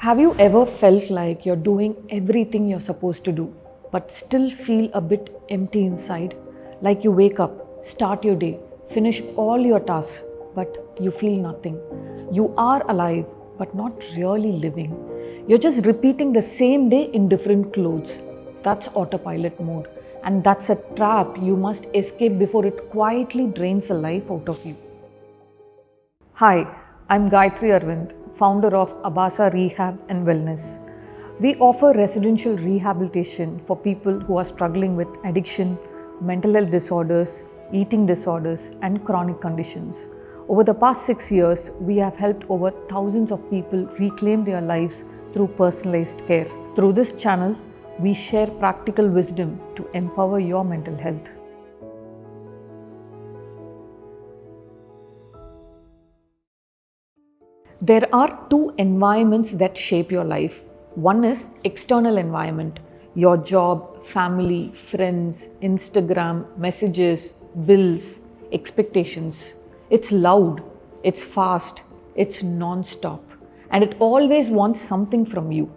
Have you ever felt like you're doing everything you're supposed to do, but still feel a bit empty inside? Like you wake up, start your day, finish all your tasks, but you feel nothing. You are alive, but not really living. You're just repeating the same day in different clothes. That's autopilot mode. And that's a trap you must escape before it quietly drains the life out of you. Hi, I'm Gayatri Arvind, founder of Abasa Rehab and Wellness. We offer residential rehabilitation for people who are struggling with addiction, mental health disorders, eating disorders, and chronic conditions. Over the past 6 years, we have helped over thousands of people reclaim their lives through personalized care. Through this channel, we share practical wisdom to empower your mental health. There are two environments that shape your life. One is external environment, your job, family, friends, Instagram, messages, bills, expectations. It's loud, it's fast, it's non-stop, and it always wants something from you.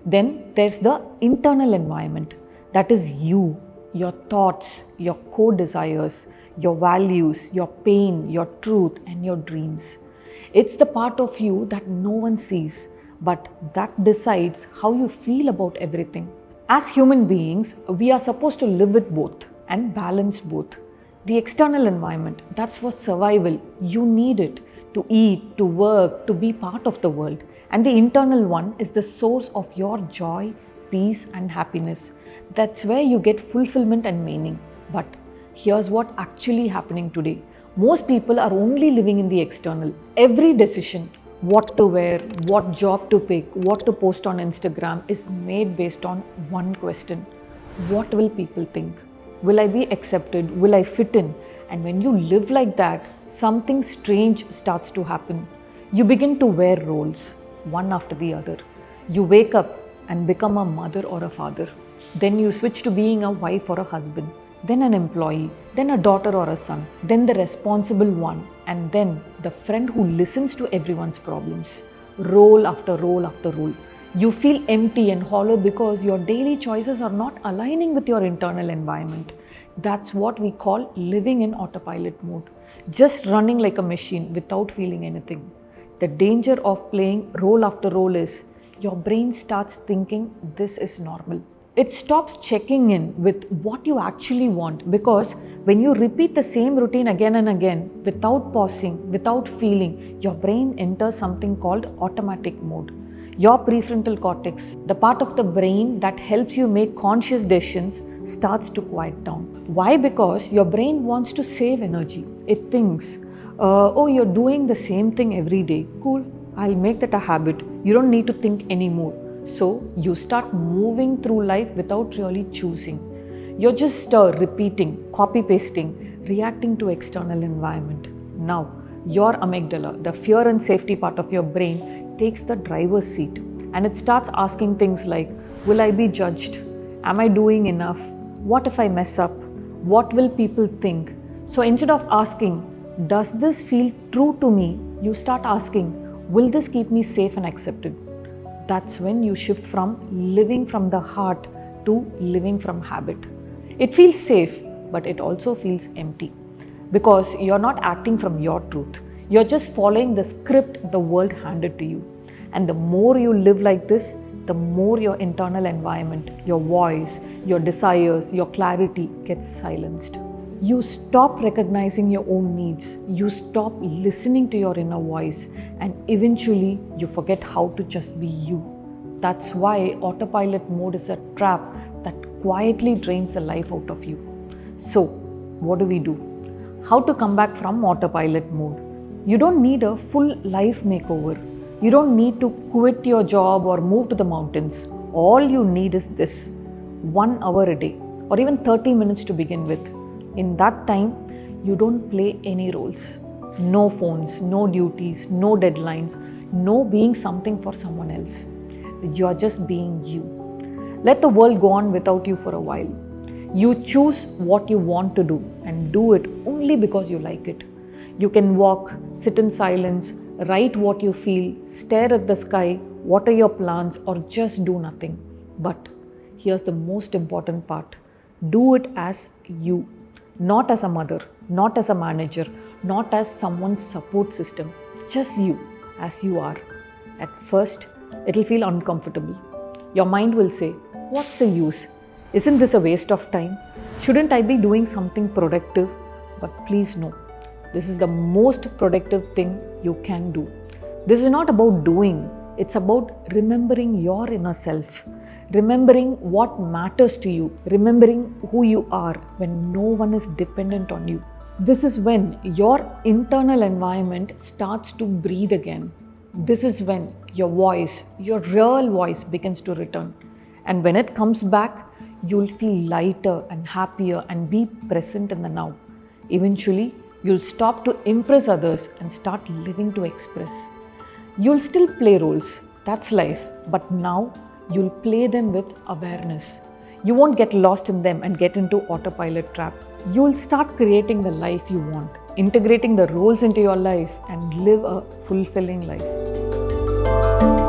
Then there's the internal environment, that is you, your thoughts, your core desires, your values, your pain, your truth, and your dreams. It's the part of you that no one sees, but that decides how you feel about everything. As human beings, we are supposed to live with both and balance both. The external environment, that's for survival. You need it to eat, to work, to be part of the world. And the internal one is the source of your joy, peace, and happiness. That's where you get fulfillment and meaning. But here's what's actually happening today. Most people are only living in the external. Every decision, what to wear, what job to pick, what to post on Instagram is made based on one question. What will people think? Will I be accepted? Will I fit in? And when you live like that, something strange starts to happen. You begin to wear roles, one after the other. You wake up and become a mother or a father. Then you switch to being a wife or a husband. Then an employee, then a daughter or a son, then the responsible one, and then the friend who listens to everyone's problems. Role after role after role. You feel empty and hollow because your daily choices are not aligning with your internal environment. That's what we call living in autopilot mode. Just running like a machine without feeling anything. The danger of playing role after role is your brain starts thinking this is normal. It stops checking in with what you actually want, because when you repeat the same routine again and again without pausing, without feeling, your brain enters something called automatic mode. Your prefrontal cortex, the part of the brain that helps you make conscious decisions, starts to quiet down. Why? Because your brain wants to save energy. It thinks, oh, you're doing the same thing every day. Cool, I'll make that a habit. You don't need to think anymore. So you start moving through life without really choosing. You're just repeating, copy-pasting, reacting to external environment. Now, your amygdala, the fear and safety part of your brain, takes the driver's seat, and it starts asking things like, will I be judged? Am I doing enough? What if I mess up? What will people think? So instead of asking, does this feel true to me? You start asking, will this keep me safe and accepted? That's when you shift from living from the heart to living from habit. It feels safe, but it also feels empty, because you're not acting from your truth. You're just following the script the world handed to you. And the more you live like this, the more your internal environment, your voice, your desires, your clarity gets silenced. You stop recognizing your own needs. You stop listening to your inner voice, and eventually you forget how to just be you. That's why autopilot mode is a trap that quietly drains the life out of you. So, what do? How to come back from autopilot mode? You don't need a full life makeover. You don't need to quit your job or move to the mountains. All you need is this: 1 hour a day, or even 30 minutes to begin with. In that time, you don't play any roles. No phones, no duties, no deadlines, no being something for someone else. You are just being you. Let the world go on without you for a while. You choose what you want to do and do it only because you like it. You can walk, sit in silence, write what you feel, stare at the sky, what are your plans, or just do nothing. But here's the most important part. Do it as you, not as a mother, not as a manager, not as someone's support system. Just you, as you are. At first, it'll feel uncomfortable. Your mind will say, what's the use? Isn't this a waste of time? Shouldn't I be doing something productive? But please know, this is the most productive thing you can do. This is not about doing, it's about remembering your inner self, remembering what matters to you, remembering who you are when no one is dependent on you. This is when your internal environment starts to breathe again. This is when your voice, your real voice, begins to return. And when it comes back, you'll feel lighter and happier and be present in the now. Eventually, you'll stop to impress others and start living to express. You'll still play roles, that's life, but now you'll play them with awareness. You won't get lost in them and get into autopilot trap. You'll start creating the life you want, integrating the roles into your life and live a fulfilling life.